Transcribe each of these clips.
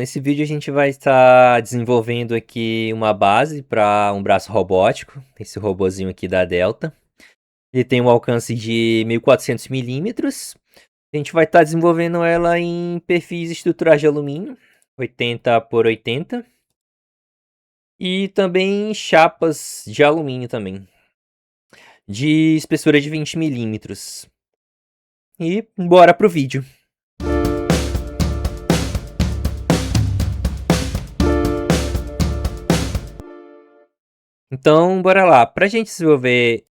Nesse vídeo a gente vai estar desenvolvendo aqui uma base para um braço robótico, esse robozinho aqui da Delta. Ele tem um alcance de 1400 milímetros. A gente vai estar desenvolvendo ela em perfis estruturais de alumínio, 80 por 80. E também chapas de alumínio também, de espessura de 20 milímetros. E bora pro vídeo. Então, bora lá. Pra gente desenvolver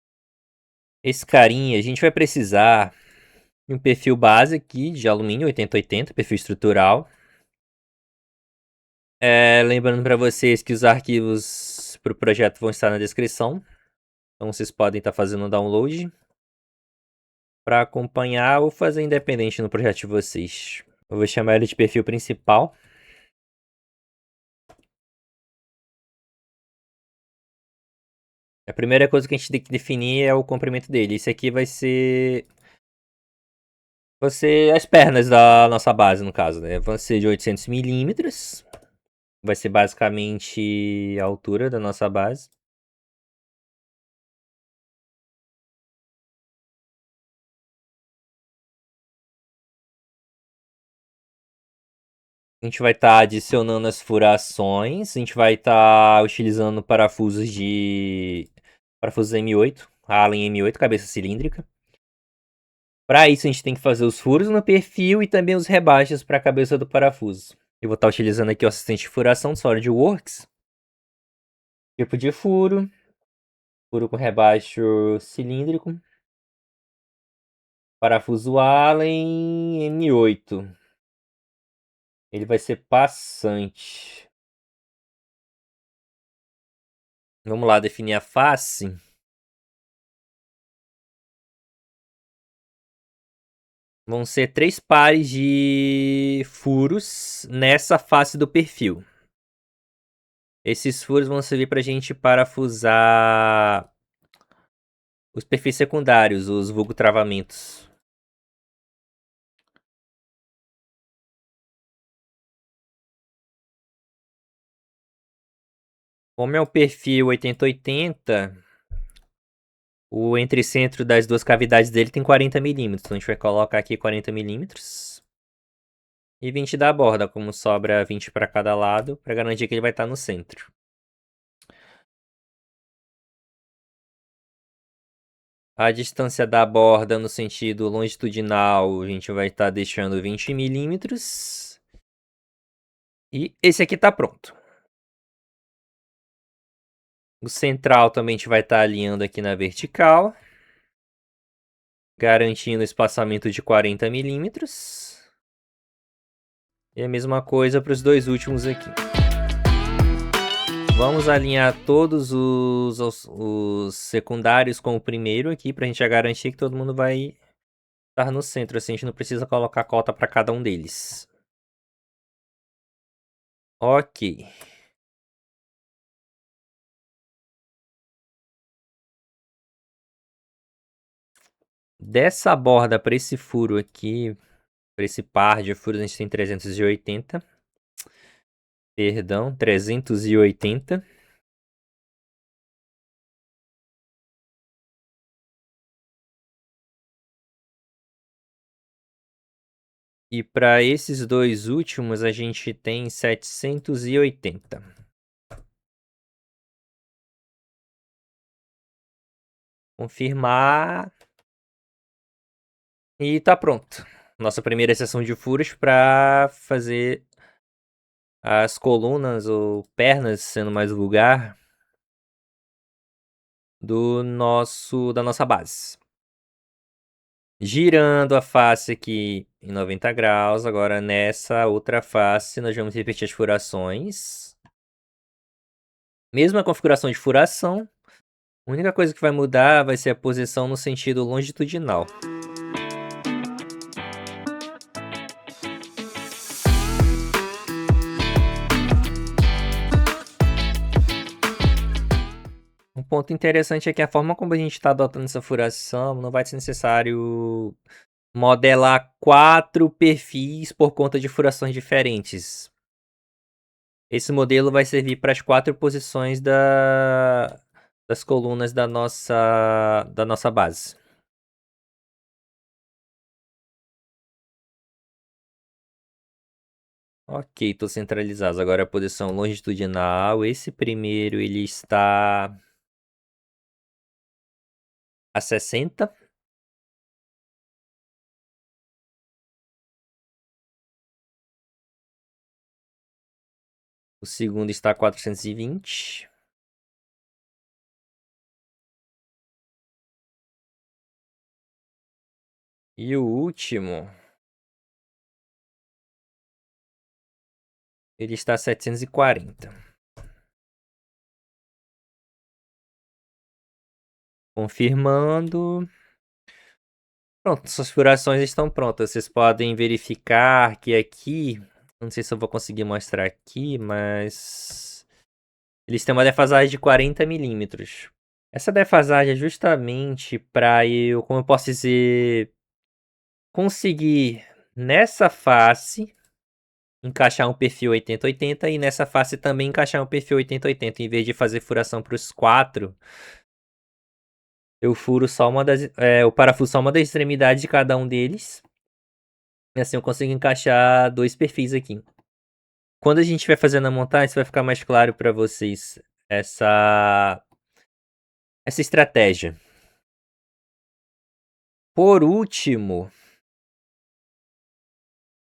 esse carinha, a gente vai precisar de um perfil base aqui de alumínio 8080, perfil estrutural. Lembrando para vocês que os arquivos para o projeto vão estar na descrição. Então vocês podem estar fazendo o download para acompanhar ou fazer independente no projeto de vocês. Eu vou chamar ele de perfil principal. A primeira coisa que a gente tem que definir é o comprimento dele. Esse aqui vai ser as pernas da nossa base, no caso, né? Vão ser de 800 milímetros. Vai ser basicamente a altura da nossa base. A gente vai estar adicionando as furações. A gente vai estar utilizando parafusos M8, Allen M8, cabeça cilíndrica. Para isso a gente tem que fazer os furos no perfil e também os rebaixes para a cabeça do parafuso. Eu vou estar utilizando aqui o assistente de furação do SolidWorks. Tipo de furo. Furo com rebaixo cilíndrico. Parafuso Allen M8. Ele vai ser passante. Vamos lá definir a face. Vão ser 3 pares de furos nessa face do perfil. Esses furos vão servir para a gente parafusar os perfis secundários, os vulgo travamentos. Como é o perfil 8080, o entrecentro das duas cavidades dele tem 40 milímetros. Então a gente vai colocar aqui 40 milímetros. E 20 da borda, como sobra 20 para cada lado, para garantir que ele vai estar no centro. A distância da borda no sentido longitudinal, a gente vai estar deixando 20 milímetros. E esse aqui está pronto. O central também a gente vai estar alinhando aqui na vertical. Garantindo o espaçamento de 40 milímetros. E a mesma coisa para os dois últimos aqui. Vamos alinhar todos os secundários com o primeiro aqui, para a gente já garantir que todo mundo vai estar no centro. Assim a gente não precisa colocar cota para cada um deles. Ok. Dessa borda para esse furo aqui, para esse par de furos, a gente tem 380. Perdão, 380. E para esses dois últimos, a gente tem 780. Confirmar. E tá pronto. Nossa primeira seção de furos para fazer as colunas ou pernas, sendo mais vulgar, da nossa base. Girando a face aqui em 90 graus, agora nessa outra face nós vamos repetir as furações. Mesma configuração de furação, a única coisa que vai mudar vai ser a posição no sentido longitudinal. Um ponto interessante é que a forma como a gente está adotando essa furação não vai ser necessário modelar 4 perfis por conta de furações diferentes. Esse modelo vai servir para as 4 posições das colunas da nossa base. Ok, estou centralizado. Agora a posição longitudinal. Esse primeiro ele está a 60. O segundo está a 420. E o último, ele está a 740. Confirmando. Pronto, suas furações estão prontas. Vocês podem verificar que aqui, não sei se eu vou conseguir mostrar aqui, mas eles têm uma defasagem de 40 milímetros. Essa defasagem é justamente para eu, como eu posso dizer, conseguir nessa face encaixar um perfil 80-80 e nessa face também encaixar um perfil 80-80. Em vez de fazer furação para os 4, eu furo só o parafuso só uma das extremidades de cada um deles. E assim eu consigo encaixar 2 perfis aqui. Quando a gente vai fazendo a montagem, isso vai ficar mais claro para vocês essa estratégia. Por último,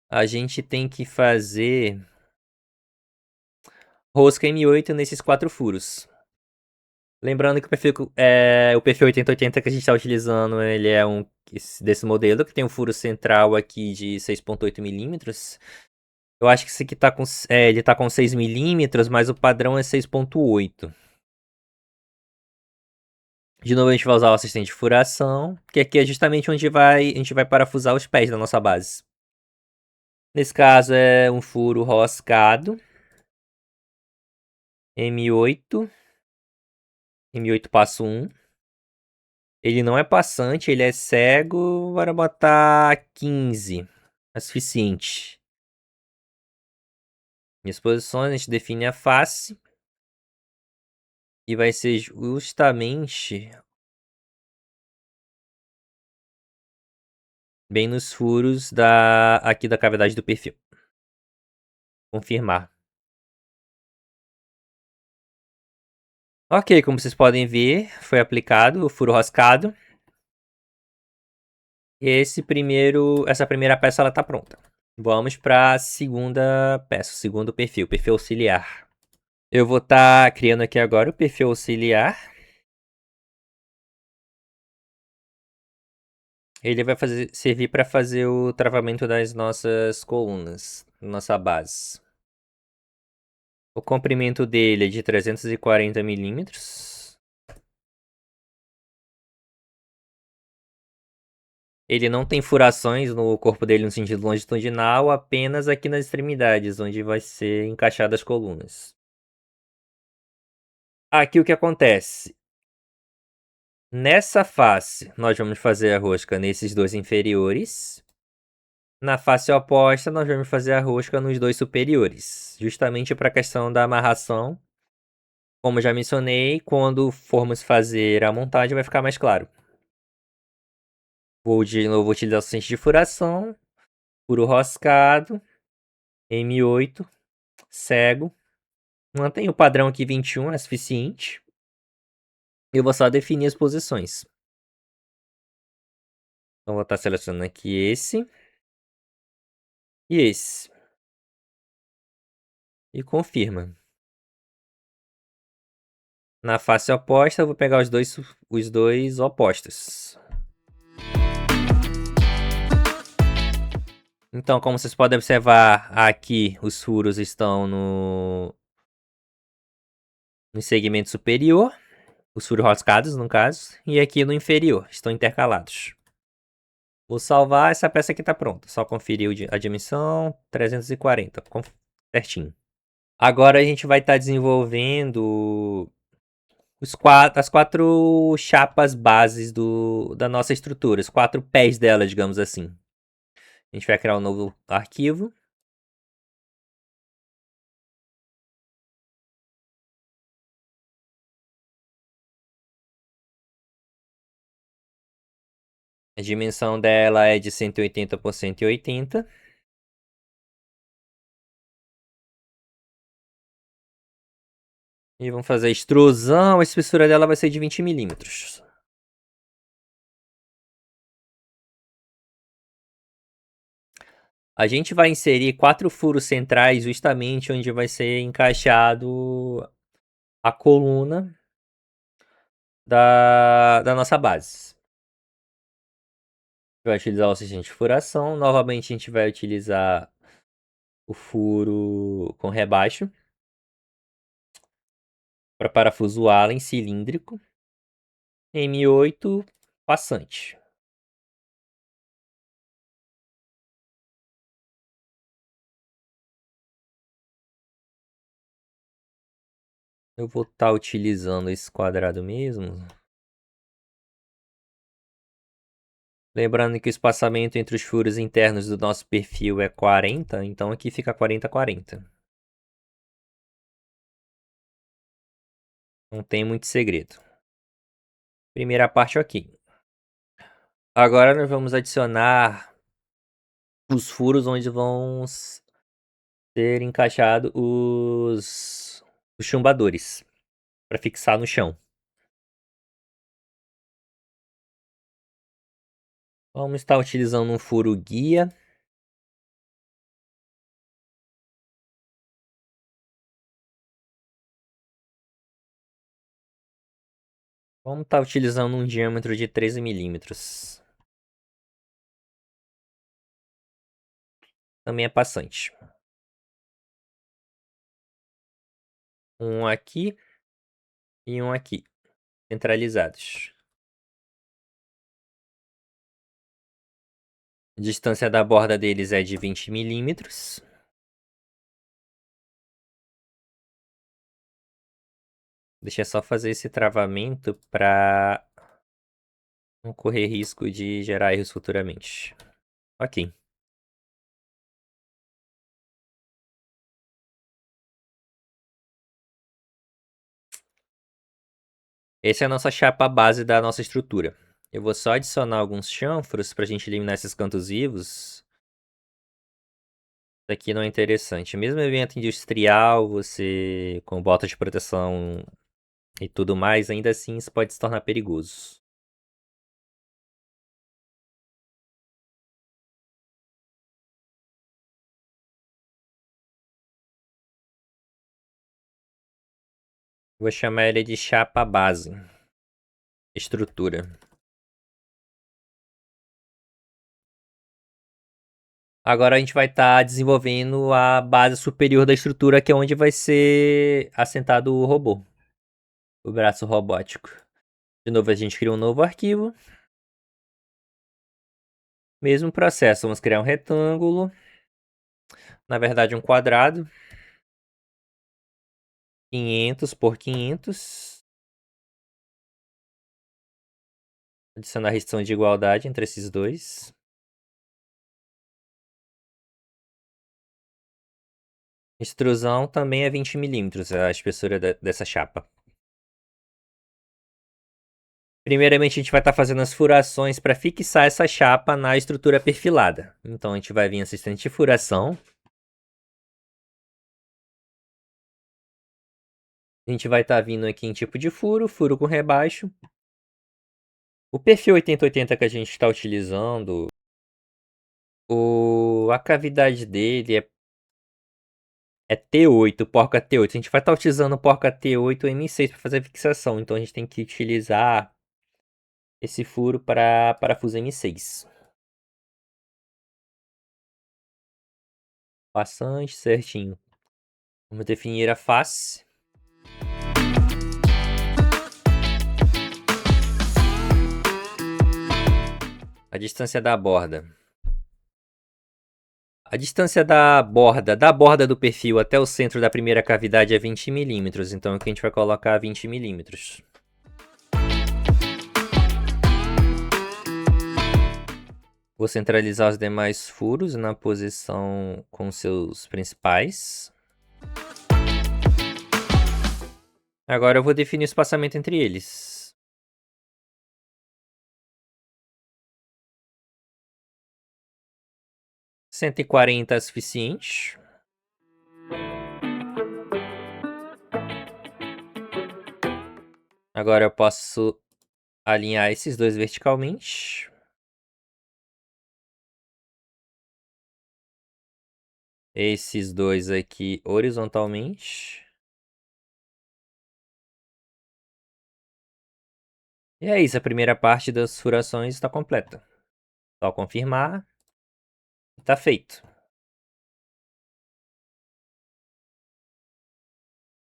a gente tem que fazer rosca M8 nesses 4 furos. Lembrando que o perfil 80-80 que a gente está utilizando, ele é desse modelo, que tem um furo central aqui de 6,8 milímetros. Eu acho que esse aqui ele tá com 6 milímetros, mas o padrão é 6,8. De novo a gente vai usar o assistente de furação, que aqui é justamente onde a gente vai parafusar os pés da nossa base. Nesse caso é um furo roscado, M8, M8 passo 1. Ele não é passante, ele é cego, bora botar 15, é suficiente. Minhas posições, a gente define a face, e vai ser justamente bem nos furos aqui da cavidade do perfil. Confirmar. Ok, como vocês podem ver, foi aplicado o furo roscado. Essa primeira peça ela tá pronta. Vamos para a segunda peça, o segundo perfil auxiliar. Eu vou estar criando aqui agora o perfil auxiliar. Ele vai servir para fazer o travamento das nossas colunas, nossa base. O comprimento dele é de 340 milímetros. Ele não tem furações no corpo dele no sentido longitudinal, apenas aqui nas extremidades, onde vai ser encaixadas as colunas. Aqui o que acontece? Nessa face, nós vamos fazer a rosca nesses 2 inferiores. Na face oposta, nós vamos fazer a rosca nos 2 superiores. Justamente para a questão da amarração. Como já mencionei, quando formos fazer a montagem vai ficar mais claro. Vou de novo utilizar o assistente de furação. Furo roscado. M8. Cego. Mantenho o padrão aqui 21, é suficiente. Eu vou só definir as posições. Então vou estar selecionando aqui esse. E esse. E confirma. Na face oposta, eu vou pegar os dois opostos. Então, como vocês podem observar, aqui os furos estão no segmento superior, os furos roscados, no caso, e aqui no inferior, estão intercalados. Vou salvar, essa peça aqui está pronta. Só conferir a dimensão, 340, certinho. Agora a gente vai estar desenvolvendo as 4 chapas bases da nossa estrutura, os 4 pés dela, digamos assim. A gente vai criar um novo arquivo. A dimensão dela é de 180 por 180. E vamos fazer a extrusão. A espessura dela vai ser de 20 milímetros. A gente vai inserir 4 furos centrais justamente onde vai ser encaixado a coluna da nossa base. Vai utilizar o assistente de furação. Novamente a gente vai utilizar o furo com rebaixo para parafuso Allen cilíndrico. M8 passante. Eu vou estar utilizando esse quadrado mesmo. Lembrando que o espaçamento entre os furos internos do nosso perfil é 40, então aqui fica 40-40. Não tem muito segredo. Primeira parte ok. Agora nós vamos adicionar os furos onde vão ser encaixados os chumbadores para fixar no chão. Vamos estar utilizando um furo guia. Vamos estar utilizando um diâmetro de 13 milímetros. Também é passante. Um aqui e um aqui, centralizados. A distância da borda deles é de 20 milímetros. Deixa eu só fazer esse travamento para não correr risco de gerar erros futuramente. Ok. Essa é a nossa chapa base da nossa estrutura. Eu vou só adicionar alguns chanfros para a gente eliminar esses cantos vivos. Isso aqui não é interessante. Mesmo em evento industrial, você com bota de proteção e tudo mais, ainda assim isso pode se tornar perigoso. Vou chamar ele de chapa base. Estrutura. Agora a gente vai estar desenvolvendo a base superior da estrutura, que é onde vai ser assentado o robô. O braço robótico. De novo, a gente cria um novo arquivo. Mesmo processo, vamos criar um retângulo. Na verdade, um quadrado. 500 por 500. Adicionar a restrição de igualdade entre esses dois. Extrusão também é 20 milímetros, a espessura dessa chapa. Primeiramente, a gente vai estar fazendo as furações para fixar essa chapa na estrutura perfilada. Então, a gente vai vir assistente de furação. A gente vai estar vindo aqui em tipo de furo, furo com rebaixo. O perfil 8080 que a gente está utilizando, a cavidade dele é T8, porca T8. A gente vai estar utilizando o porca T8 M6 para fazer a fixação. Então, a gente tem que utilizar esse furo para parafuso M6. Bastante certinho. Vamos definir a face. A distância da borda. A distância da borda do perfil até o centro da primeira cavidade é 20 milímetros. Então aqui a gente vai colocar 20 milímetros. Vou centralizar os demais furos na posição com seus principais. Agora eu vou definir o espaçamento entre eles. 140 é suficiente. Agora eu posso alinhar esses dois verticalmente. Esses dois aqui horizontalmente. E é isso, a primeira parte das furações está completa. Só confirmar. Tá feito.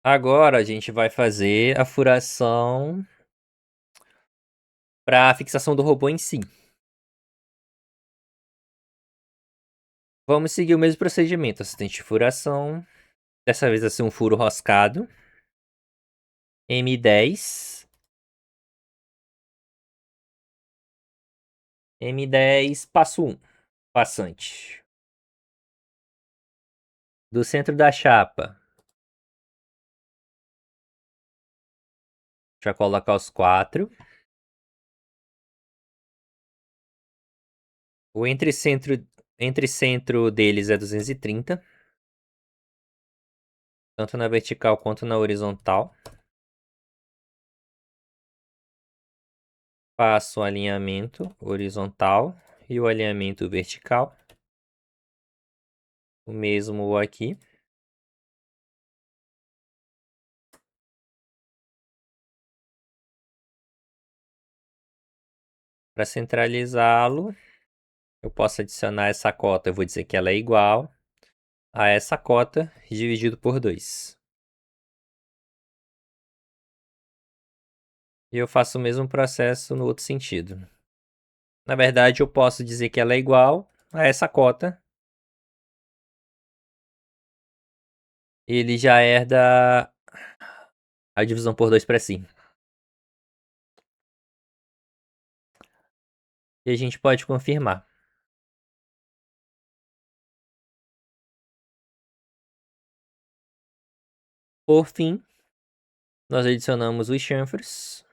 Agora a gente vai fazer a furação para a fixação do robô em si. Vamos seguir o mesmo procedimento. Assistente de furação. Dessa vez vai ser um furo roscado. M10. M10, passo 1. Passante. Do centro da chapa. Já colocar os 4. O entre-centro deles é 230. Tanto na vertical quanto na horizontal. Faço o alinhamento horizontal e o alinhamento vertical. O mesmo aqui. Para centralizá-lo, eu posso adicionar essa cota. Eu vou dizer que ela é igual a essa cota dividido por 2. E eu faço o mesmo processo no outro sentido. Na verdade, eu posso dizer que ela é igual a essa cota. Ele já herda a divisão por 2 para si. E a gente pode confirmar. Por fim, nós adicionamos os chanfres.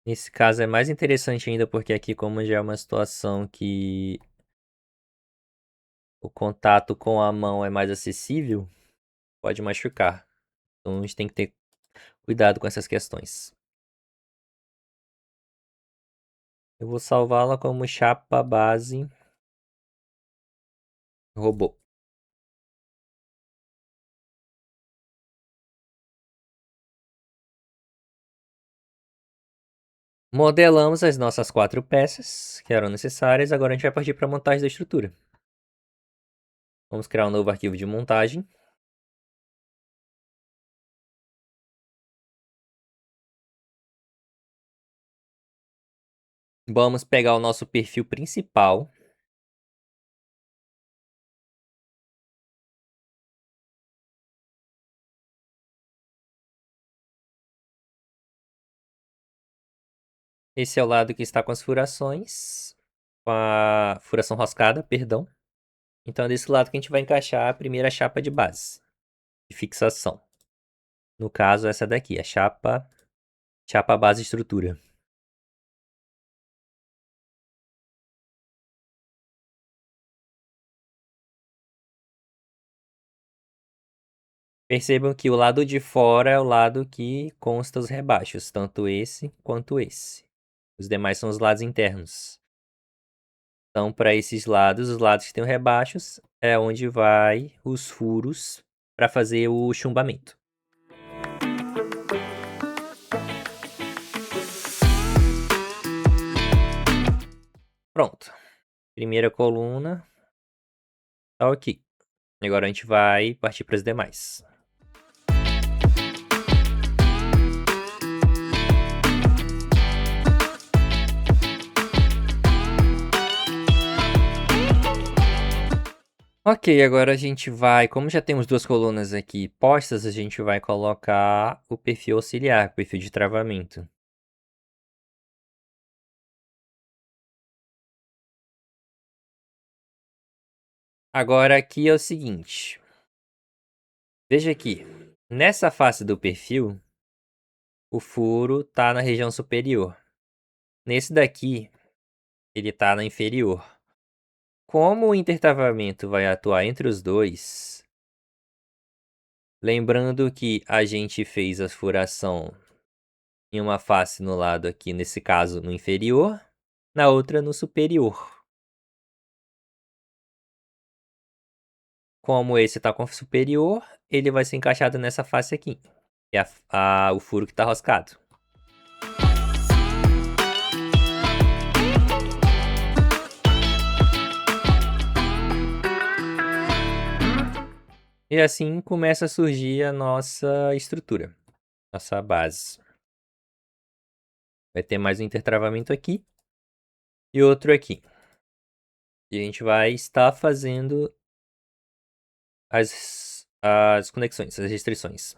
Nesse caso é mais interessante ainda porque aqui, como já é uma situação que o contato com a mão é mais acessível, pode machucar. Então a gente tem que ter cuidado com essas questões. Eu vou salvá-la como chapa base robô. Modelamos as nossas 4 peças que eram necessárias. Agora a gente vai partir para a montagem da estrutura. Vamos criar um novo arquivo de montagem. Vamos pegar o nosso perfil principal. Esse é o lado que está com as furações. Com a furação roscada, perdão. Então é desse lado que a gente vai encaixar a primeira chapa de base. De fixação. No caso, essa daqui, a chapa base estrutura. Percebam que o lado de fora é o lado que consta os rebaixos, tanto esse quanto esse. Os demais são os lados internos. Então, para esses lados, os lados que têm os rebaixos, é onde vai os furos para fazer o chumbamento. Pronto. Primeira coluna tá ok. Agora a gente vai partir para as demais. Ok, agora a gente vai, como já temos duas colunas aqui postas, a gente vai colocar o perfil auxiliar, o perfil de travamento. Agora aqui é o seguinte. Veja aqui, nessa face do perfil, o furo está na região superior. Nesse daqui, ele tá na inferior. Como o intertravamento vai atuar entre os dois, lembrando que a gente fez a furação em uma face no lado aqui, nesse caso no inferior, na outra no superior. Como esse tá com superior, ele vai ser encaixado nessa face aqui, que é o furo que tá roscado. E assim começa a surgir a nossa estrutura, nossa base. Vai ter mais um intertravamento aqui e outro aqui. E a gente vai estar fazendo as conexões, as restrições.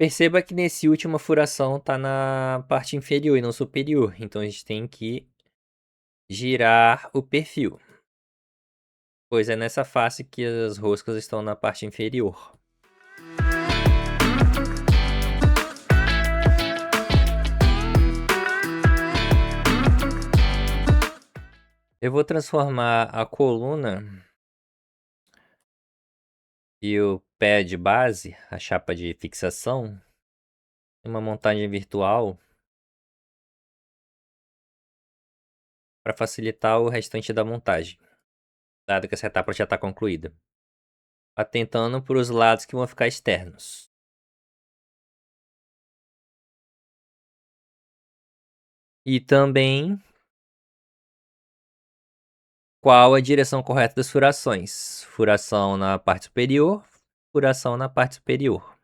Perceba que nesse última furação tá na parte inferior e não superior, então a gente tem que girar o perfil, pois é nessa face que as roscas estão na parte inferior. Eu vou transformar a coluna e o pé de base, a chapa de fixação, em uma montagem virtual para facilitar o restante da montagem, dado que essa etapa já está concluída, atentando para os lados que vão ficar externos. E também qual a direção correta das furações. Furação na parte superior, furação na parte superior.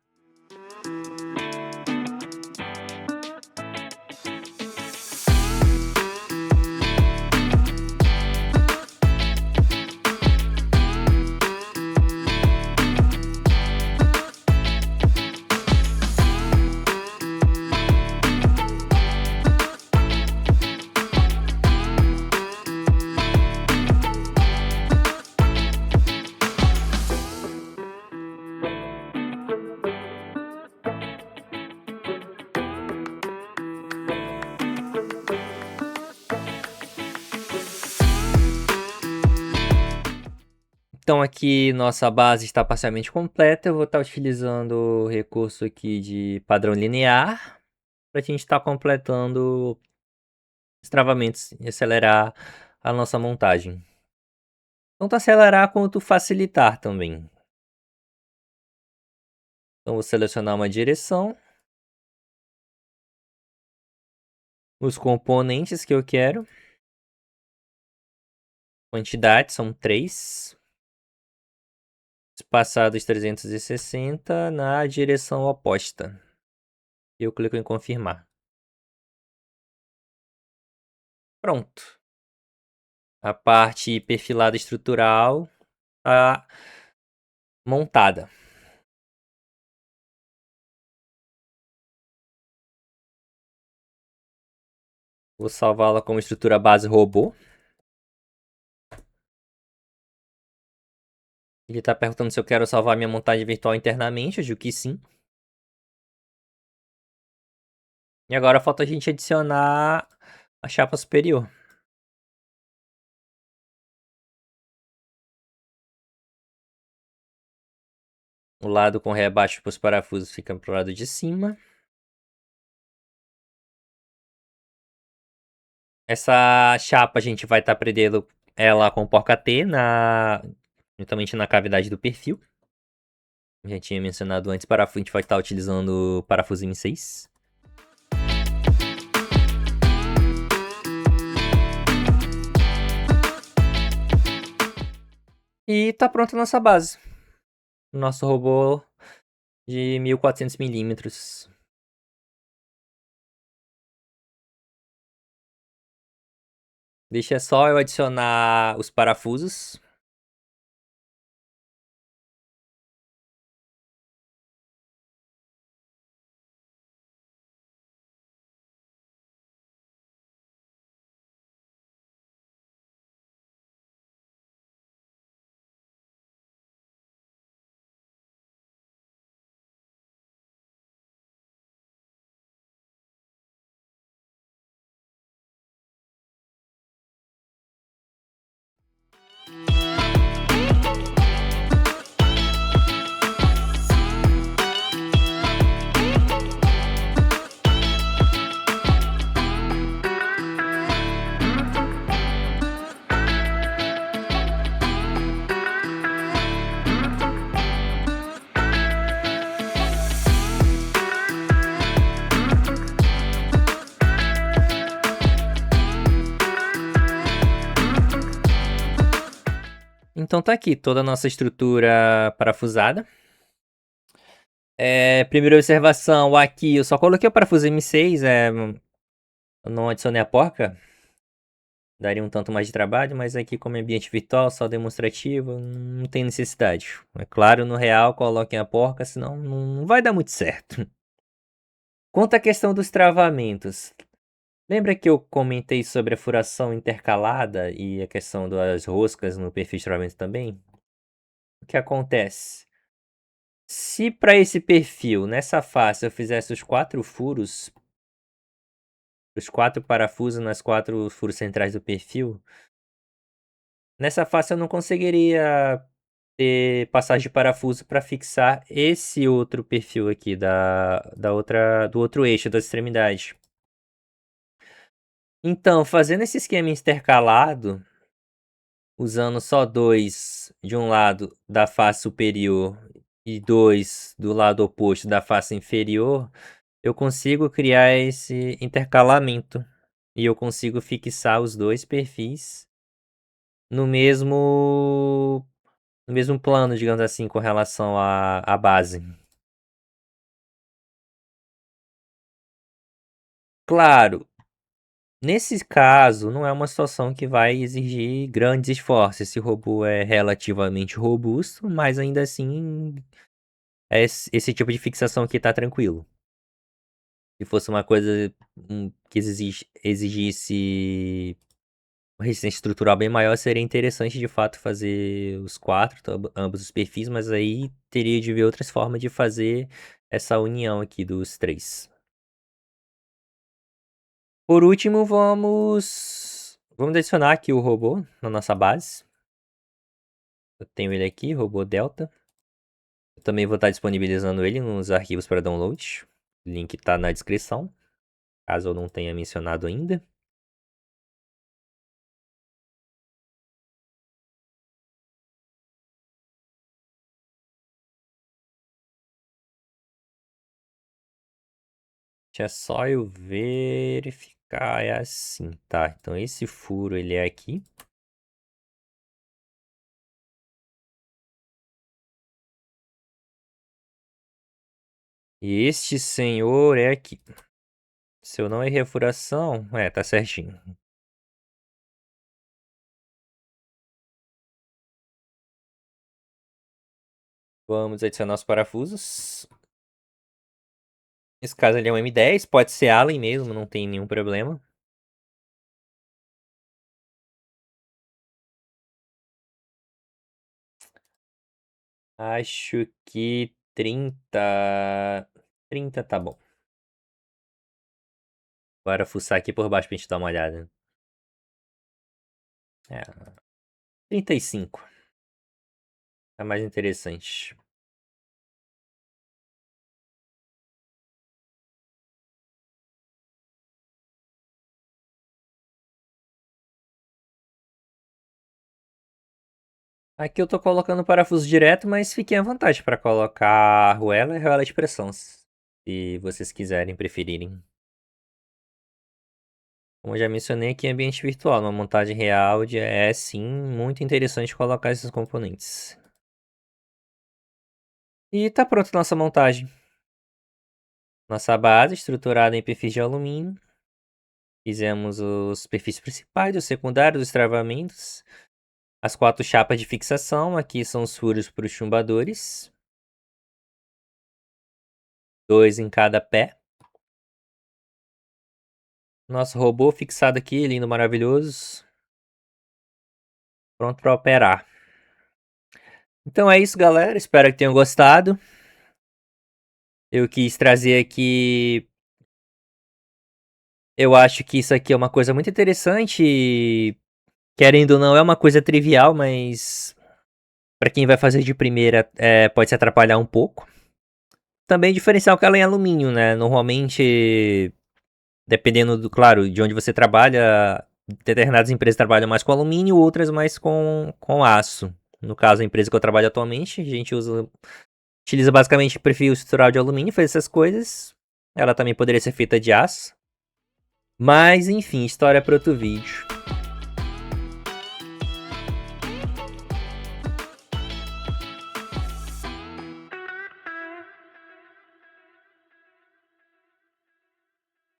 Então aqui nossa base está parcialmente completa. Eu vou estar utilizando o recurso aqui de padrão linear para a gente estar completando os travamentos e acelerar a nossa montagem. Tanto acelerar quanto facilitar também. Então vou selecionar uma direção, os componentes que eu quero, quantidade são 3, espaçados 360 na direção oposta. E eu clico em confirmar. Pronto. A parte perfilada estrutural está montada. Vou salvá-la como estrutura base robô. Ele está perguntando se eu quero salvar minha montagem virtual internamente. Eu digo que sim. E agora falta a gente adicionar a chapa superior. O lado com rebaixo para os parafusos fica para o lado de cima. Essa chapa a gente vai estar prendendo ela com porca-T justamente na cavidade do perfil. Já tinha mencionado antes, parafuso, a gente vai estar utilizando o parafuso M6. E tá pronta a nossa base. Nosso robô de 1400 milímetros. Deixa só eu adicionar os parafusos. Então tá aqui toda a nossa estrutura parafusada. Primeira observação, aqui eu só coloquei o parafuso M6, eu não adicionei a porca. Daria um tanto mais de trabalho, mas aqui como é ambiente virtual, só demonstrativo, não tem necessidade. É claro, no real, coloquem a porca, senão não vai dar muito certo. Quanto à questão dos travamentos, lembra que eu comentei sobre a furação intercalada e a questão das roscas no perfil de travamento também? O que acontece? Se para esse perfil, nessa face, eu fizesse os 4 furos, os 4 parafusos nas 4 furos centrais do perfil, nessa face eu não conseguiria ter passagem de parafuso para fixar esse outro perfil aqui do outro eixo da extremidade. Então, fazendo esse esquema intercalado, usando só 2 de um lado da face superior e 2 do lado oposto da face inferior, eu consigo criar esse intercalamento e eu consigo fixar os 2 perfis no mesmo plano, digamos assim, com relação à base. Claro, nesse caso, não é uma situação que vai exigir grandes esforços. Esse robô é relativamente robusto, mas ainda assim, esse tipo de fixação aqui tá tranquilo. Se fosse uma coisa que exigisse uma resistência estrutural bem maior, seria interessante de fato fazer os 4, ambos os perfis, mas aí teria de ver outras formas de fazer essa união aqui dos 3. Por último, vamos adicionar aqui o robô na nossa base. Eu tenho ele aqui, robô Delta. Eu também vou estar disponibilizando ele nos arquivos para download. O link está na descrição, caso eu não tenha mencionado ainda. É só eu verificar, é assim, tá? Então esse furo ele é aqui. E este senhor é aqui. Se eu não errei a furação, tá certinho. Vamos adicionar os parafusos. Nesse caso ele é um M10, pode ser Allen mesmo, não tem nenhum problema. Acho que 30 tá bom. Agora fuçar aqui por baixo pra gente dar uma olhada. 35. É mais interessante. Aqui eu tô colocando parafuso direto, mas fiquem à vontade para colocar a arruela e arruela de pressão, se vocês quiserem, preferirem. Como eu já mencionei aqui em ambiente virtual, numa montagem real é sim muito interessante colocar esses componentes. E tá pronta a nossa montagem. Nossa base estruturada em perfis de alumínio. Fizemos os perfis principais, os secundários, os travamentos. As 4 chapas de fixação, aqui são os furos para os chumbadores. 2 em cada pé. Nosso robô fixado aqui, lindo, maravilhoso. Pronto para operar. Então é isso, galera. Espero que tenham gostado. Eu quis trazer aqui. Eu acho que isso aqui é uma coisa muito interessante. Querendo ou não, é uma coisa trivial, mas para quem vai fazer de primeira, pode se atrapalhar um pouco. Também diferencial que ela é em alumínio, né? Normalmente, dependendo claro, de onde você trabalha, determinadas empresas trabalham mais com alumínio, outras mais com aço. No caso, a empresa que eu trabalho atualmente, a gente utiliza basicamente perfil estrutural de alumínio, faz essas coisas. Ela também poderia ser feita de aço. Mas, enfim, história para outro vídeo.